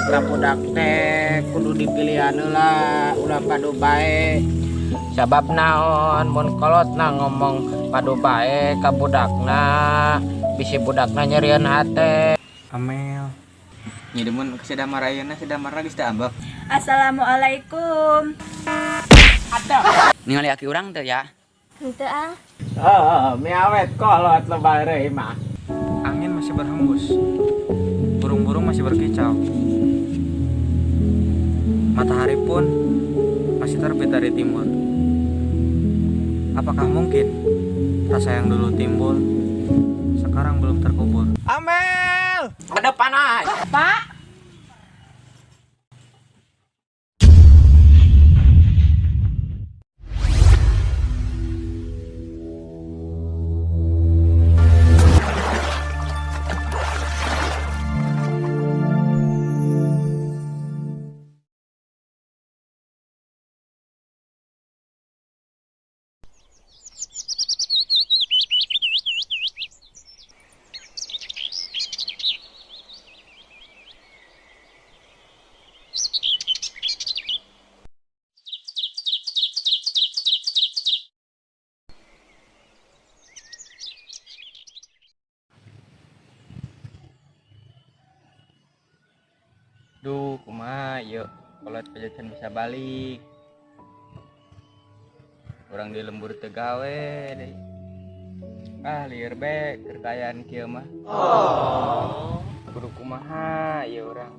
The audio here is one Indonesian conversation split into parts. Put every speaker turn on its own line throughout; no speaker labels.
mitra budak teh kudu dipilihan lah ulah padu bae sabab naon mun kolotna ngomong padu bae ka budakna bisi budakna nyerieun hate.
Amel nyidemun kesedamar ayeuna sedamar geus teu ambek.
Assalamualaikum.
Ningali aki urang teh ya.
Henteu ang.
Miawet kolot lebareun mah.
Angin masih berhembus. Burung-burung masih berkicau. Matahari pun masih terbit dari timur. Apakah mungkin rasa yang dulu timbul sekarang belum terkubur?
Amel, ke depan aja.
Pak.
Duh, kumaha yuk kolot pajacan bisa balik. Orang di lembur teu gawe deh. Lieur be kerkayaan kieu mah. Kudu kumaha ya urang.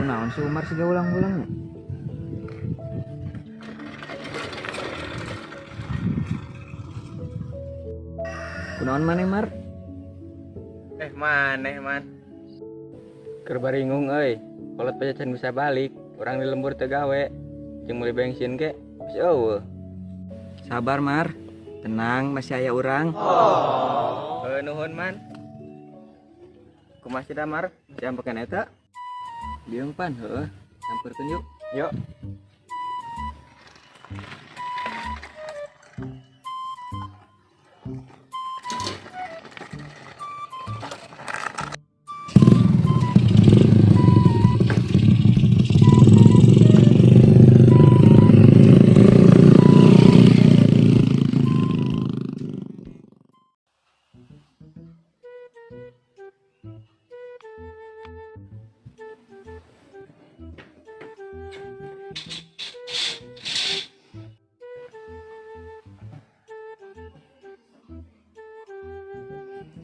Kunaon si Umar siga ulang-ulangnya? Kunaon maneh Mar? Maneh man. Keur baringung euy. Kolot pajacan bisa balik, urang di lembur teu gawe. Jeung meuli bensin ge geus eueuh. Sabar Mar. Tenang, masih aya urang. Nuhun man. Kumaha si Damar? Diampekeun eta? Dieung pan, heueuh. Sampurkeun yuk. Yuk.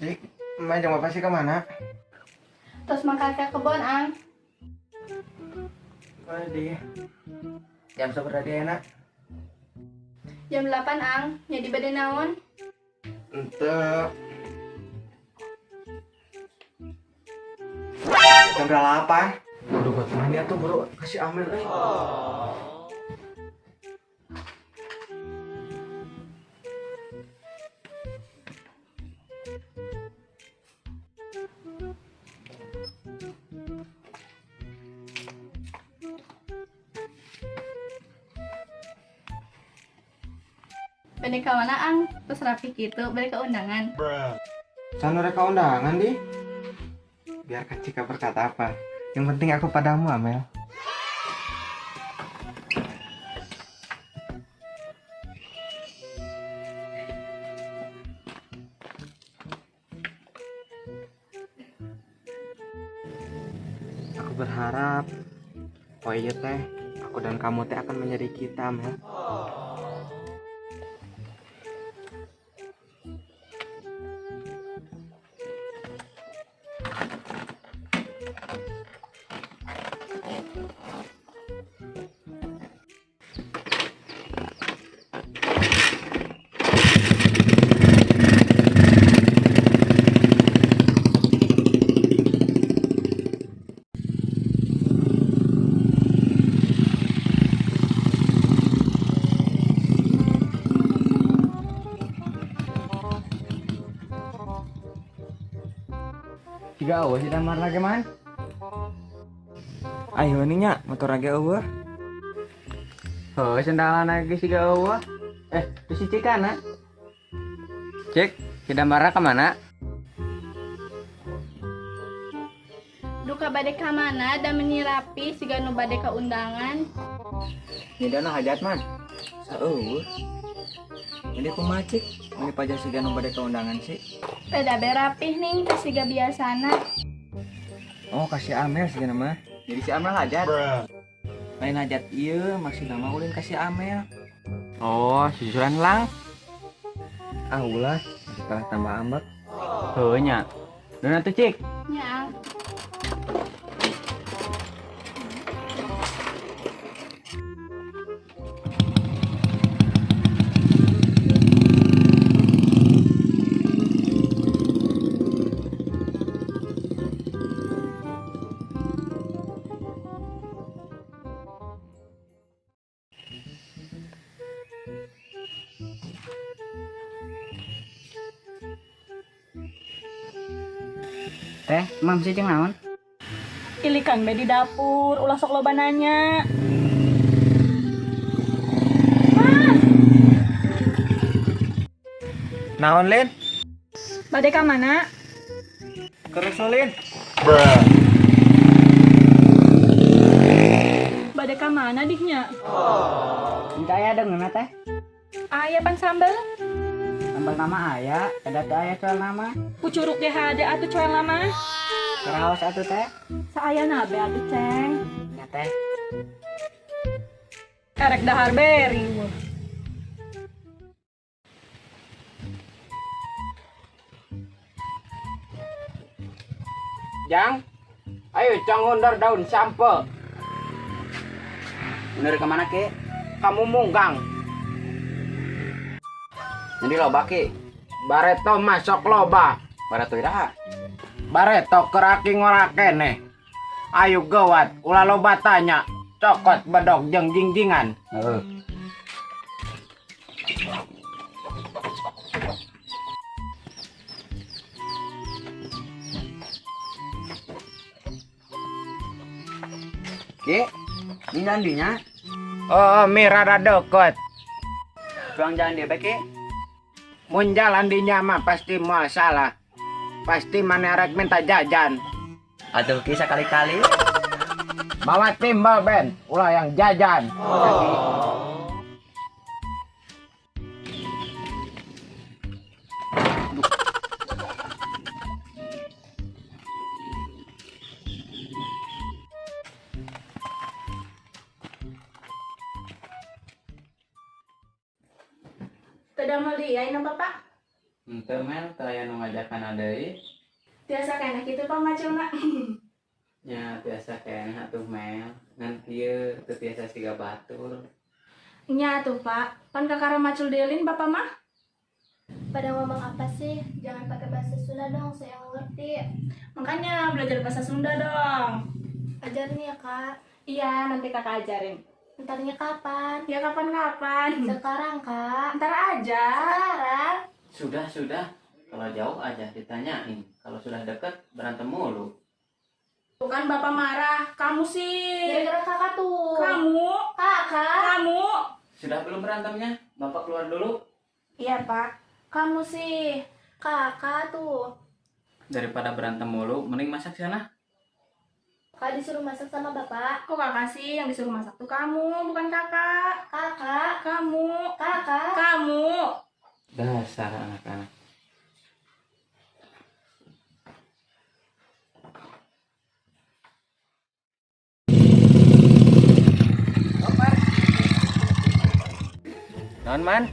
Cik, main jeung bapak sih kemana?
Terus mangkat ke kebon ang.
Di jam seberapa dia enak?
Jam 8 ang. Jadi bade naon?
Ente jam 8. Bro, buat mana tuh bro? Kasih Amel
Bade ka mana ang? Terus rapi gitu, bade ke undangan.
Sana reka undangan di. Biarkan Cika berkata apa. Yang penting aku padamu Amel. Aku berharap oh iya teh, aku dan kamu teh akan menjadi kita Amel.
Siga eueuh si Damar lagi man. Ayo nih nya motor lagi eueuh. Sandalan lagi siga eueuh. Di si Cikana. Cek. Si Damara kemana?
Duka bade ka mana da menyirapi siga nu bade ka undangan.
Nida no hajat man. Saueuh. Jadi kumacik, ini pajak si ganu pada keundangan sih.
Beda berapih ning teh siga biasana.
Oh kasih Amel sih nama. Jadi si Amel hajat. Lain hajat iya, maksudnya mah ulin kasih Amel. Oh, susuran lang. Ah ulah, setelah tambah ambek. Heuh nya. Dona tuh cik.
Nya.
Teh, mam sih ceng naon?
Ilikan be di dapur, ulah sok loba nanya.
Naon Lin?
Bade ka mana?
Kerusulin.
Bade ka mana dihnya?
Minta aya dengan teh.
Aya pan sambel.
Sambal nama aya, ada teh aya soal nama.
Pucuruk ge hade atuh coel lama.
Keraos atuh teh.
Saayana be atuh ceng.
Ya teh.
Erek dahar beri.
Jang, ayo Cang ngundar daun sampe.
Bener kemana ke?
Kamu munggang.
Jadi loba ke?
Bareto masuk loba.
Barato iraha.
Bareto keraki ngorakene. Ayo gawat, ulah loba tanya. Cokot bedog jeung jingjingan.
Heeh. Ki, ini nandinya.
Oh, mirada deket.
Tuang jalan dia beke.
Mun jalan di nyama pasti moal salah. Pasti mana rek minta jajan.
Atuh kisah kali-kali.
Bawa timbal Ben, ulah yang jajan.
Teu mau diain apa Pak?
Henteu mel teu aya nu ngajakan deui.
Biasa kena kitu Pak maculna.
Nya biasa keneh atuh mel. Ngan kieu teu biasa siga batur.
Nya tuh Pak, pan kakara macul deulin Bapak mah.
Pada ngomong apa sih? Jangan pakai bahasa Sunda dong, saya nggak ngerti.
Makanya belajar bahasa Sunda dong.
Ajarin ya kak.
Iya, nanti kakak ajarin.
Entarnya kapan?
Ya kapan-kapan.
Sekarang kak.
Ntar aja.
Sekarang.
Sudah. Kalau jauh aja ditanyain. Kalau sudah dekat berantem mulu.
Tuh kan Bapak marah. Kamu sih.
Gara-gara kakak tuh.
Kamu.
Kakak.
Kamu.
Sudah belum berantemnya? Bapak keluar dulu.
Iya Pak. Kamu sih.
Kakak tuh.
Daripada berantem mulu, mending masak sana.
Kak disuruh masak sama bapak.
Kok kakak sih yang disuruh masak tuh kamu, bukan kakak.
Kakak.
Kamu.
Kakak.
Kamu.
Dasar anak-anak.
Non man,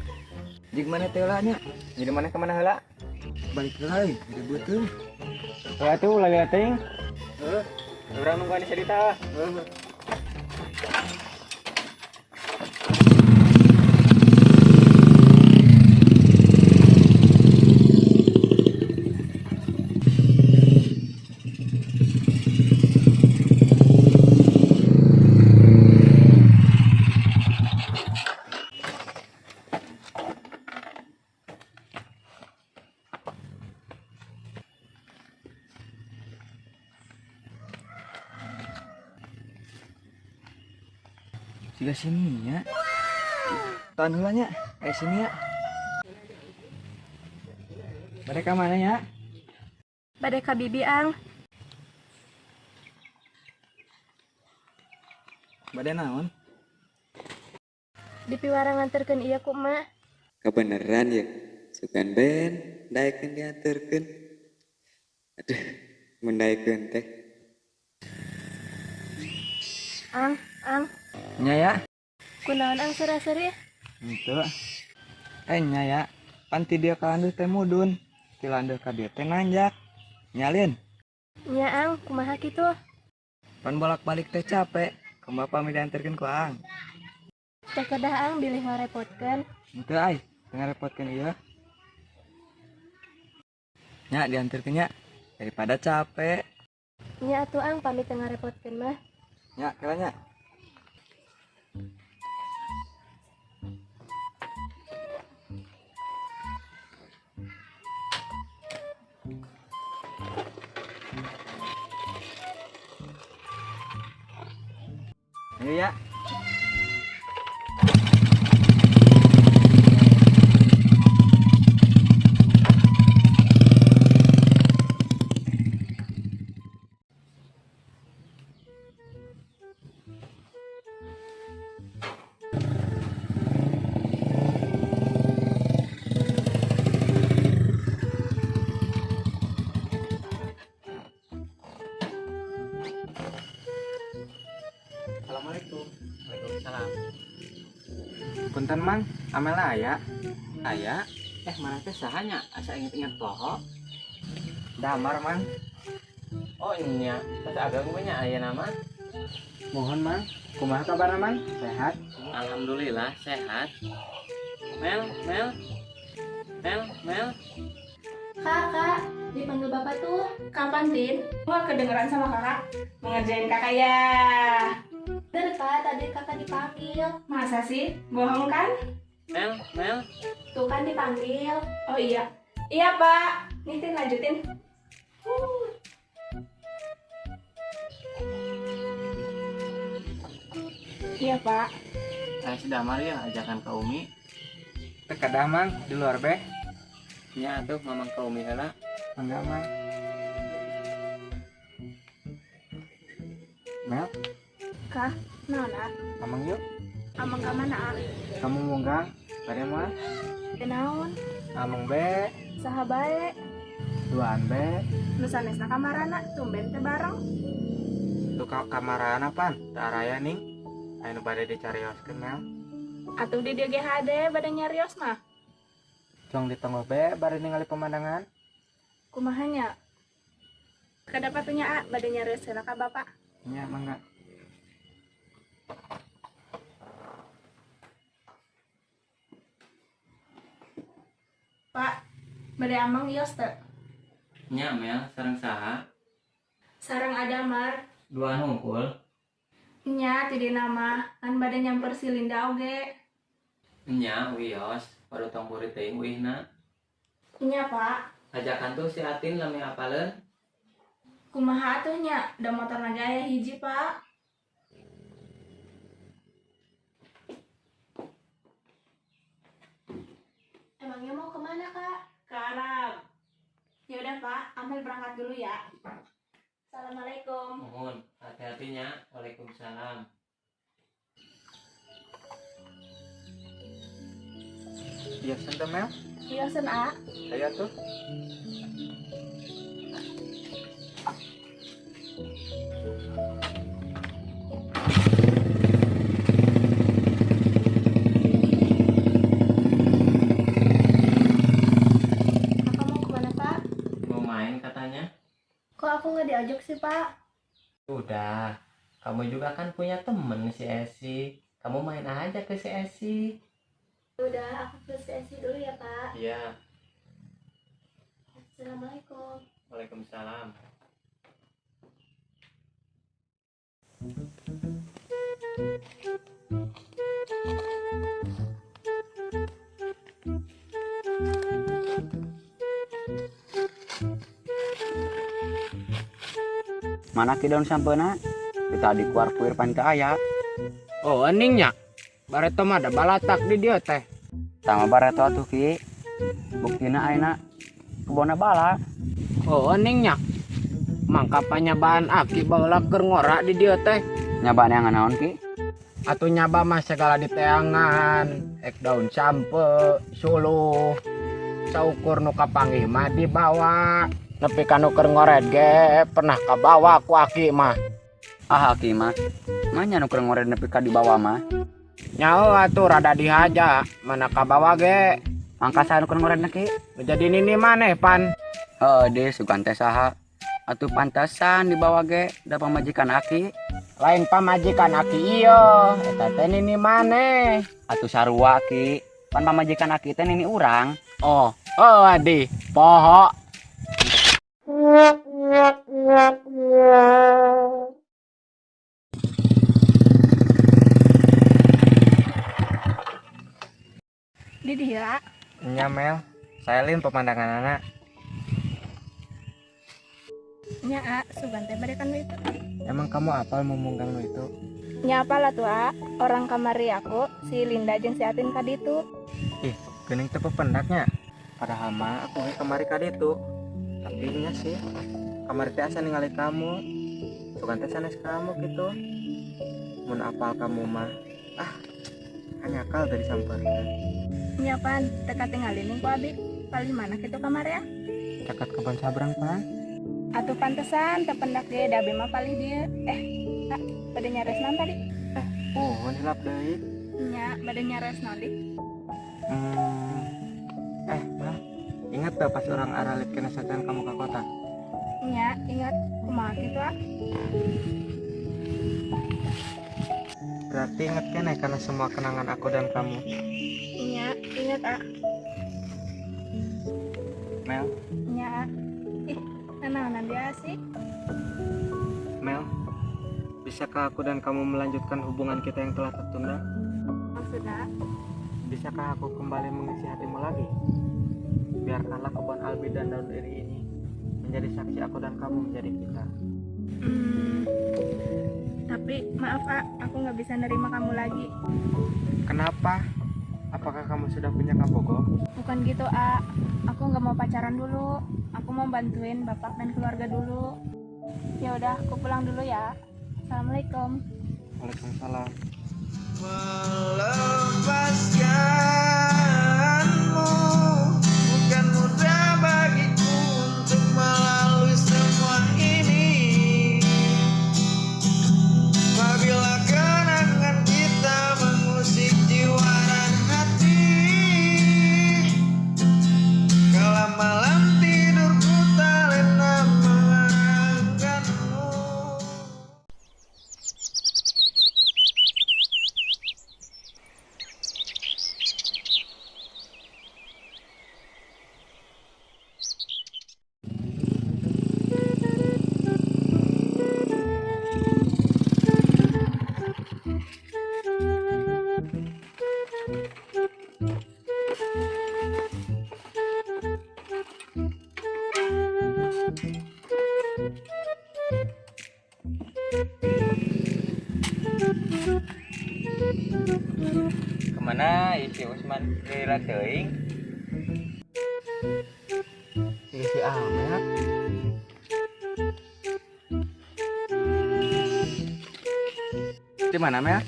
Di mana teh heulanya?
jadi mana kemana heula?
Balik deui, di beuteung.
Ya tuh lagi ting.
Urang nungguan cerita. Siga sini ya. Tahan heulanya. Sini ya. Bade ka mana nya?
Bade ka bibi ang.
Bade naon?
Di piwarang nganterkeun ieu ku mah.
Kebeneran ya, sukan ben daekeun dianterkeun. Aduh, mendaekeun teh.
Ang,
Nya ya?
kunaon ang sera-seri?
Itu. Nya ya. Pan ti dia ka andeus teh mudun. Ti landeus ka dieu teh nanjak. Nyalin.
Nya ang, kumaha kitu?
Pan bolak-balik teh capek. Kumaha pami dianterkeun ku Ang.
Teh kedah ang bilih ngarepotkeun.
Itu ai, ngarepotkeun ieu. Nya dianterkeun nya daripada capek.
Nya atuh ang pamit teu ngarepotkeun mah.
Nya kira nya. Ayo ya. Assalamualaikum.
Waalaikumsalam.
Punten Mang, amel aya.
Aya, mana teh sahanya asa inget-inget poho.
Damar Mang.
Oh nya, pas agak punya aya nama.
Mohon Mang. Kumaha kabar Mang? Sehat?
Alhamdulillah sehat. Mel.
Kak, dipanggil bapak tuh.
Kapan, Tin? Wah, kedengeran sama kakak. Mengerjain kakak ya.
Bener Kak, tadi kakak dipanggil.
Masa sih? Bohong kan?
Mel.
Tuh kan dipanggil.
Oh iya. Iya, Pak. Nih, Tin, lanjutin. Iya, Pak.
Saya sudah mari ya ajakan ke Umi.
Teh kadah Mang, di luar beh.
Nya atuh mamang ke Umi heula.
Enggak Mang. Mel,
Kah, nona,
amang yuk.
amang ka mana?
Kamu munggang, bade mah.
Kenaon?
Amang be,
Saha bae?
duaan be.
Nu sanesna kamarana, tumben teh bareng.
Tuh kamarana pan, teu araya ning. Anu bade dicarioskeun Mel.
Atuh di dieu ge hade bade nyarios mah.
Cong ditonggoh be bade ningali pemandangan.
Kumaha nya? Kadapat nya A bade nyarios heula ka Bapak.
Nya mangga.
Pak, bade amang ios teu?
Nya Mel sareng saha?
Sareng ada Mar.
Dua nungkul.
Nya ti dina mah kan bade nyamper si Linda oge.
Nya wios, baru tong buri teuing uihna.
Nya, Pak.
Ajakan tuh si Atin lami apaleun.
Kumaha atuh nya? Da motor lagi aya hiji, Pak.
Emangnya mau kemana Kak?
Ke Arab. Ya udah, Pak. Amel berangkat dulu ya.
Assalamualaikum.
Mohon hati-hatinya. Waalaikumsalam.
Iya santai Mel.
Iosen A.
Ayo tuh.
Kakak mau kemana Pak?
Mau main katanya?
Kok aku nggak diajak sih Pak?
Udah. Kamu juga kan punya temen si Esi. Kamu main aja ke si Esi.
Udah, aku ke sesi dulu ya Pak.
Iya.
Assalamualaikum.
Waalaikumsalam.
Mana ki daun sampena? Kita di kuar puir pan ke aya.
Oh, eningnya. Bareto mah ada balatak di dia teh.
Tama bareto atuh ki. Buktina ayeuna kebona bala.
Oh eningnya mangka panyabaan aki baheula keur ngora di dieu teh.
Nyabaan yang naon ki?
Atuh nyaba mah segala diteangan, ek daun sampe, suluh, saukur nu kapanggih mah dibawa. Nepi ka nu keur ngoret ge pernah kabawa ku aki mah.
Ah aki mah. Manya nu keur ngoret nepi ka di bawah mah.
Nyao atuh rada dihaja, mana kabawa ge.
Mangka saha nu keur ngoret ki?
Nu jadi nini maneh pan.
Deh sugan teh saha. Atuh pantesan di bawah ge da pamajikan aki.
Lain pamajikan aki iyo, eta teh nini maneh.
Atuh sarua ki. Pan pamajikan aki teh nini urang.
Oh adi, poho.
Di dihira.
Nya Mel, saya lin pemandangan anak.
Nya A, sugan teh bade kan itu.
Emang kamu apal memunggang nu itu?
Nya apa lah tuh A, orang kamari aku, si Linda jeung si Atin kaditu.
Ih, geuning teh pendaknya. Padahal mah aku ge kamari ka ditu. Tapi nya sih, kamari teh asa ningali kamu. Sugan teh sanes kamu gitu. Mun apal kamu mah, hanya akal dari sampeurkeun.
Nya pan, teka tinggalin ning ku abi. Paling mana kitu kamari ya?
Cakat kebon sabrang pan.
Atuh pantesan tependak ge da abi mah palih dieu. Bade nyares naon tadi?
Hilap deui.
Nya, bade nyares naon di?
Mah, ingat tuh pas orang aralit kena setan kamu ke kota.
Nya, ingat kumaha kitu ah?
Berarti ingat kene karena semua kenangan aku dan kamu.
Nya, ingat ah.
Mel,
Nya, nanaonan dia sih?
Mel, bisakah aku dan kamu melanjutkan hubungan kita yang telah tertunda?
Maksudnya?
Bisakah aku kembali mengisi hatimu lagi? Biarkanlah kebun albi dan daun iri ini menjadi saksi aku dan kamu menjadi kita.
Tapi maaf ah, aku nggak bisa nerima kamu lagi.
Kenapa? Apakah kamu sudah punya kabogo?
Bukan gitu ah, aku nggak mau pacaran dulu. Aku mau bantuin bapak dan keluarga dulu. Ya udah, aku pulang dulu ya. Assalamualaikum.
Waalaikumsalam.
Melepaskanmu bukan mudah bagiku untuk melalui semua ini. Apabila kenangan kita mengusik jiwa dan hati, kala malam tidurku tak lena mengenangkanmu.
Kemana isi Usman Rila teuing? Isi Ahmed. Di mana Mel?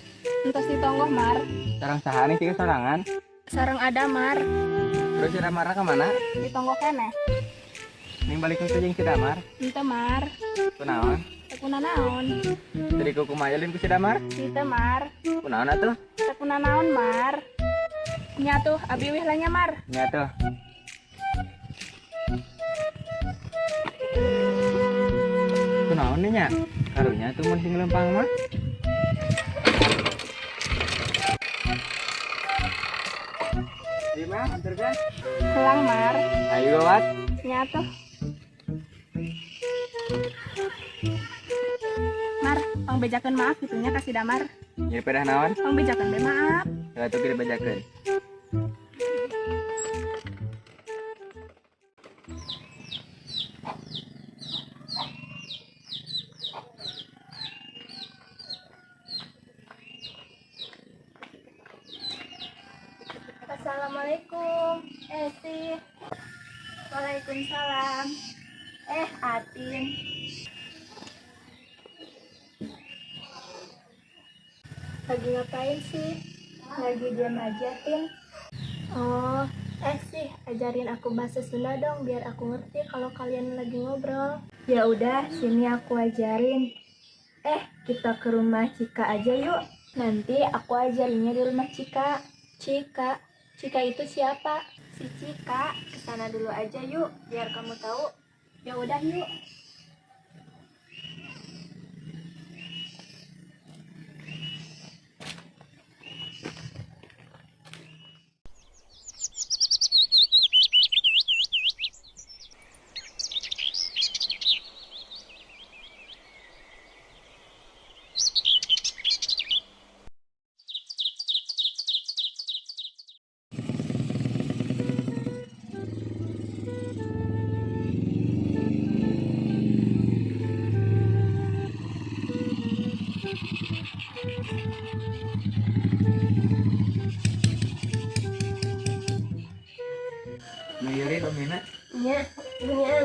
Entos di tonggoh Mar,
Sarang sahani sih sorangan.
sareng ada Mar,
Terus si Damar kemana?
di tonggoh kene.
Ning balik ke jeung si Damar.
Ente Mar,
Kunaon?
tekuna naon?
Dari kuku mayalin ku si Damar.
Ente Mar,
Kunaon atuh?
tekuna naon Mar? Nya tuh, abi wih lah nya Mar.
Nya tuh. Kunaon nih nya? Karunya tuh mun sing lempang mah. Di mah anterkan.
Helang Mar,
Ayo gawat.
nya tuh. Mar, pang bejakeun maaf gitunya kasih Damar.
Jadi pedah naon?
Pang bejakeun be maaf.
Ya tuh kita bajakeun.
Assalamualaikum, Esi.
Waalaikumsalam. Atin.
Lagi ngapain sih?
Lagi diam aja, Tin.
Oh, sih, ajarin aku bahasa Sunda dong biar aku ngerti kalau kalian lagi ngobrol.
Ya udah, sini aku ajarin. Kita ke rumah Cika aja yuk. Nanti aku ajarinnya di rumah Cika.
Cika, Cika itu siapa?
Si Cika, kesana dulu aja yuk, biar kamu tahu.
Ya udah yuk.
Nuyuri Domina.
Nya, Nya,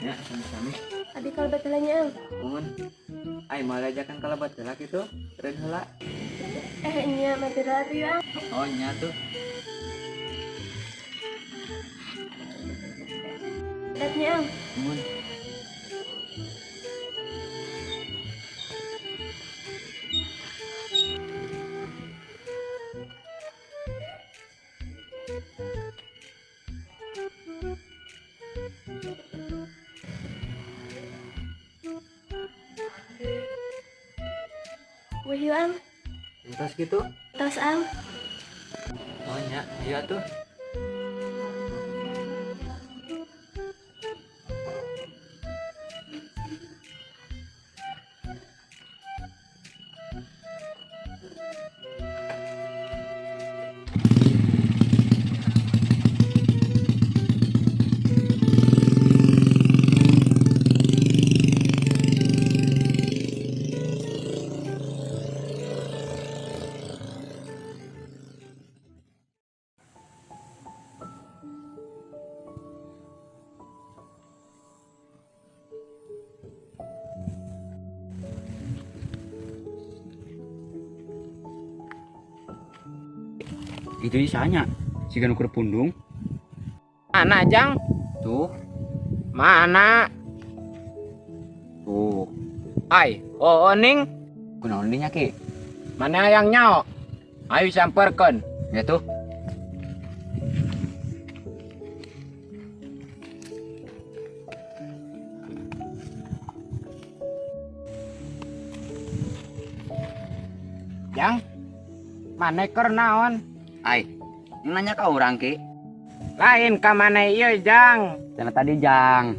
Ya, sami-sami.
tadi kalau betulnya.
Mun. Ai mau ajakan kalabat heula kitu. Teureun heula.
Nya, mati rari ya.
Oh, nya tuh.
Datnya.
Mun.
Wahyu ang,
Entos gitu.
tos ang.
Oh, nya. Iya tuh.
Itu isanya si ukur pundung
Mana Jang?
tuh.
Mana?
Tuh,
Ning,
kunaon dinya ki?
mana yang nyao? Ayo samperkeun.
Ya tuh.
Jang, mana keur naon?
Ai, nanya ka urang ki.
Lain ka mana ieu Jang?
Cenah tadi Jang.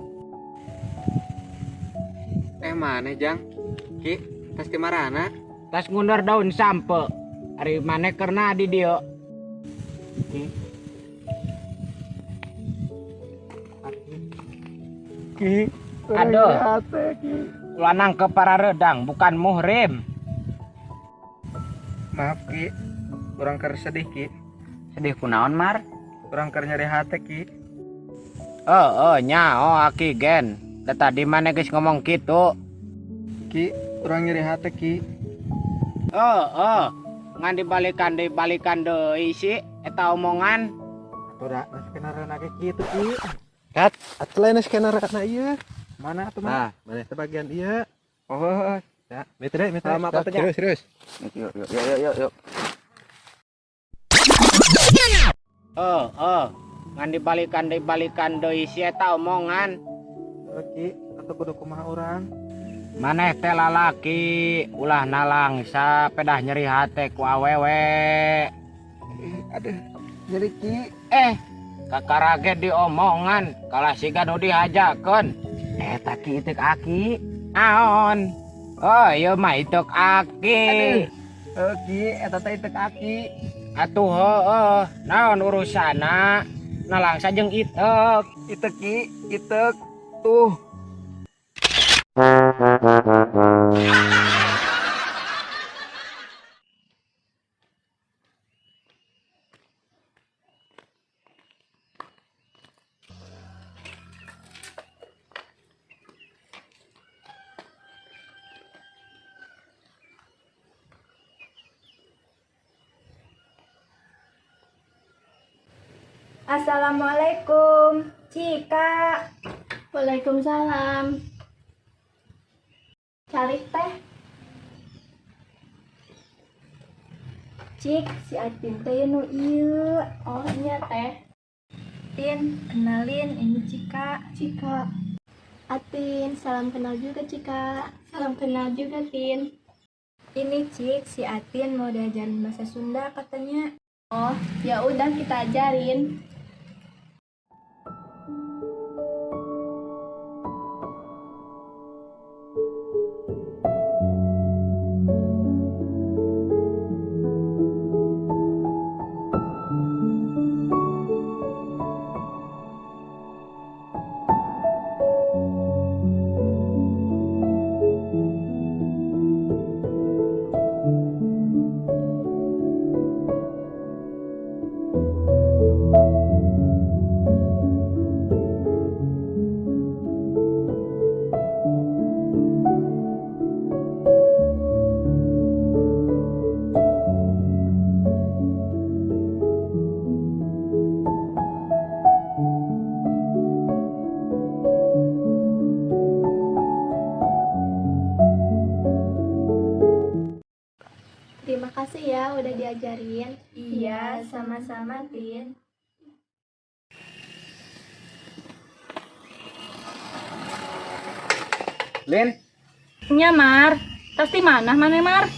Mana, Jang? Ki, tas ti marana?
Tas ngundur daun sampe. Ari mana keur na di dieu?
Ki.
Aduh. Lanang ke para redang bukan muhrim.
Maaf, Ki. Urang keur sedih, Ki.
Sedih kunaon, Mar?
Urang keur nyeri hate, Ki.
Nyao aki gen. Da tadi mana geus ngomong gitu.
Ki, urang nyeri hate, Ki.
Ngan dibalikan deui sih eta omongan.
Atuh da skenario ge kitu, Ki.
Kat,
Atuh lain skenario na ieu. Mana atuh,
Ah,
mah? Mana teh bagian ieu. Oh, ya. Mitre. Sama apa tanya? Serius.
Yuk.
Ngan dibalikan deui sih eta omongan.
Ki, atuh kudu kumaha urang?
Maneh teh lalaki ulah nalangsa pedah nyeri hate ku awewe.
Aduh, nyeri, Ki.
Kakarage diomongan kalah siga nu dihajakeun.
Eta ki itik aki.
Naon? Oh, ieu mah ituk aki.
Ki, eta teh teu kaki.
Atuh heueuh, naon urusana? Nalangsa jeung itek.
Itek, Ki, itek. Tuh.
Assalamualaikum, Cika. Waalaikumsalam. Calik teh. Cik, si Atin teh nu ieu. Oh, iya teh. Tin, kenalin ini Cika. Cika. Atin, salam kenal juga Cika. Salam kenal juga Tin. Ini Cik, si Atin mau diajarin bahasa Sunda katanya. Oh, ya udah kita ajarin. Terima kasih ya udah diajarin. Iya, sama-sama, Tin.
Lin,
Nya Mar, tas di mana Mar?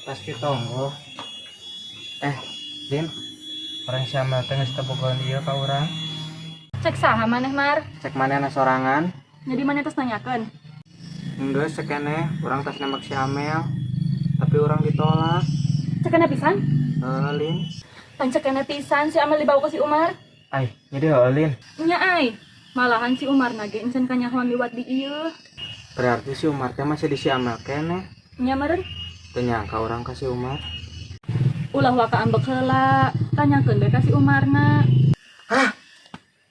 tas kitonggo. Lin, orang siapa teh geus tebogohan ieu ka urang.
Cek saha maneh Mar?
Cek manehna sorangan.
Jadi maneh tos nanyakeun.
Enggeus sekene, urang tas nembak si Amel. Tapi urang ditolak.
Cekana pisan?
Lin.
Pan cekana pisan si Amal dibawa ke si Umar.
Ai, jadi Lin.
Nya ai, malahan si Umar nage encan kanyahoan liwat di ieu.
Berarti si Umar teh masih di si Amel kene.
Nya meureun
Teu nyangka urang ka si Umar.
ulah waka ambek heula, tanyakeun bae ka si Umarna.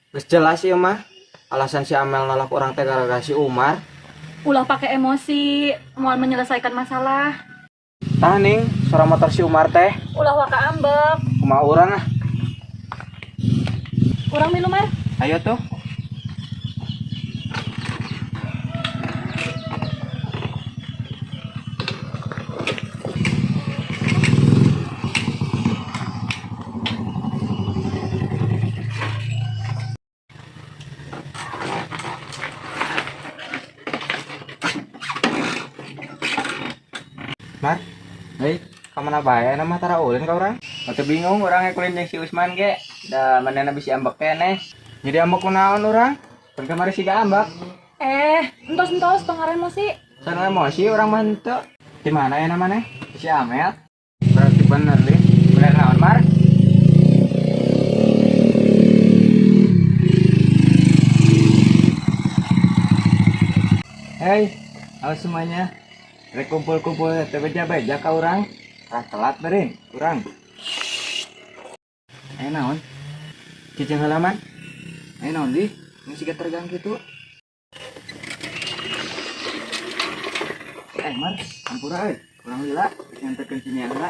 Geus jelas ieu mah. Alasan si Amel nolak urang teh gara-gara si Umar.
Ulah pakai emosi, moal menyelesaikan masalah.
Tah ning, suara motor si Umar teh.
Ulah waka ambek.
Kumaha urang ah.
Urang minum Mar.
Ayo tuh. Mar,
Hei,
kamana bae nama tara ulin ka urang?
atuh bingung orang kulin jeung si Usman ge. Da manehna bisi ambek keneh.
Jadi ambek kunaon urang? Pan kamari siga ambak.
Entos pengaren emosi.
Sana emosi urang mah henteu. Di mana ya namanya?
Si Amel.
Berarti bener Lin.
Bener naon Mar?
Hei, halo semuanya. Rek kumpul-kumpul teh beja-beja ka urang. Rah telat beureun urang. Ayo naon? Cicing halaman. Ayo naon di? Nu siga tergang kitu. Mar, ampura euy. Urang lila nganterkeun sini heula.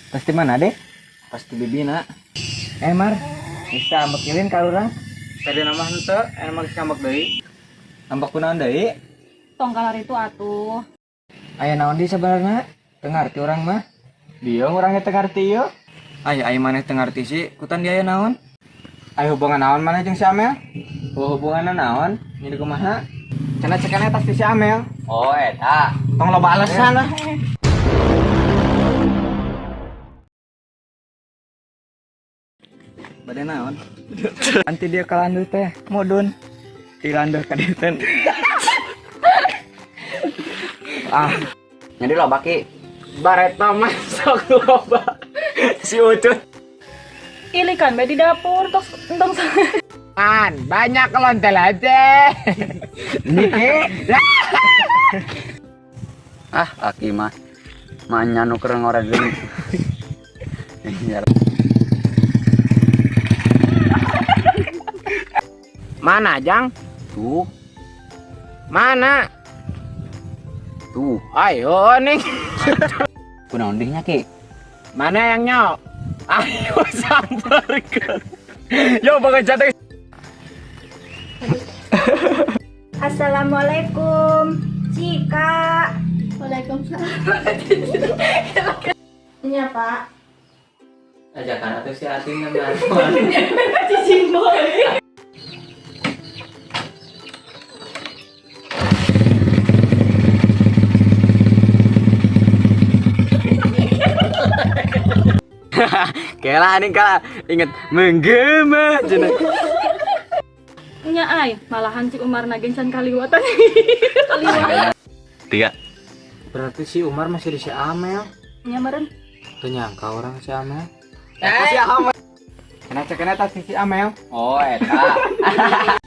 Pasti mana deh? Pasti bibina. Mar, bisa ambek ilin ka urang. Tadi nama henteu, mah geus ngambek deui. Ambek kunaon deui?
Tong kalar itu atuh.
Aya naon di sabarna? Teu ngarti urang mah. Dieu urangnya teu ngarti ieu. Aya maneh teu ngarti sih, kutan dia aya naon? Aya hubungan naon maneh jeung si Amel? Hubunganna naon? Jadi kumaha? Cenah cekana pasti si Amel.
Oh, eta.
Tong loba alesan lah. Bade naon? Anti dia kalandu teh, modun. Tilanduh ka dieu teh.
Jadi lo baki.
Bareta mah sok loba. Si Ucut.
Ilikan bae di dapur tos entong
Banyak kelontel aja.
Niki.
Aki mah. Manya nu keur ngoredeun.
Mana Jang?
Tuh,
Mana?
Tuh,
Ayo nih.
kunaon dihnya Ki?
Mana yang nyok? Ayo sambarkan. Yo bakal jatuh.
Assalamualaikum, Cika.
Waalaikumsalam. Iya Pak.
Ajakan atuh si Ating nang
Cicing boy.
Kela nih kala inget menggema cenah.
Nya ay, malahan si Umar nagen can kaliwatan.
Tiga.
Berarti si Umar masih di si Amel.
Nya meren.
Tuh nyangka orang si Amel.
Si Ahmad.
Kenapa si Amel?
Oh, eta.